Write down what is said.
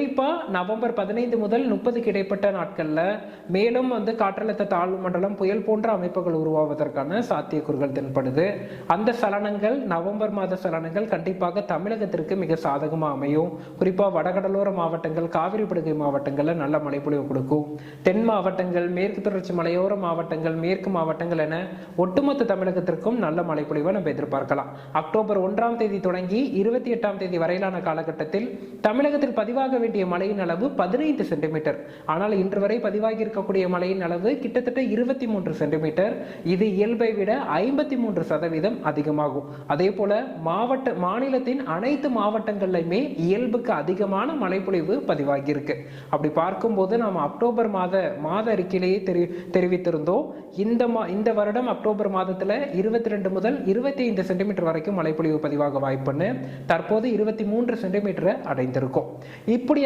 குறிப்பாக நவம்பர் 15 முதல் 30க்கு இடைப்பட்ட நாட்களில் மேலும் காற்றழுத்த தாழ்வு மண்டலம் புயல் போன்ற அமைப்புகள் உருவாவதற்கான சாத்தியக்கூறுகள் தென்படுது. அந்த சலனங்கள் நவம்பர் மாத சலனங்கள் கண்டிப்பாக தமிழகத்திற்கு மிக சாதகமாக அமையும். குறிப்பாக வடகடலோர மாவட்டங்கள், காவிரி படுகை மாவட்டங்களில் நல்ல மழைப்பொழிவு கொடுக்கும். தென் மாவட்டங்கள், மேற்கு தொடர்ச்சி மலையோர மாவட்டங்கள், மேற்கு மாவட்டங்கள் என ஒட்டுமொத்த தமிழகத்திற்கும் நல்ல மழைப்பொழிவை நம்ம எதிர்பார்க்கலாம். அக்டோபர் 1ஆம் தேதி தொடங்கி 28ஆம் தேதி வரையிலான காலகட்டத்தில் தமிழகத்தில் பதிவாக வேண்டிய மழையின் அளவு 15 சென்டிமீட்டர். ஆனால் இன்று வரை பதிவாகி இருக்கக்கூடிய மழையின் அளவு கிட்டத்தட்ட 23 சென்டிமீட்டர். இது இயல்பை விட 53% அதிகமாகும். அதே போல மாநிலத்தின் அனைத்து மாவட்டங்களிலுமே இயல்புக்கு அதிகமான மழைப்பொழிவு பதிவாகி இருக்கு. அப்படி பார்க்கும்போது நாம் அக்டோபர் மாத அறிக்கையிலேயே தெரிவித்திருந்தோம். இந்த வருடம் அக்டோபர் மாதத்துல 22 முதல் 25 சென்டிமீட்டர் வரைக்கும் மழைப்பொழிவு பதிவாக வாய்ப்புன்னு. தற்போது 23 சென்டிமீட்டரை அடைந்திருக்கும். இப்படி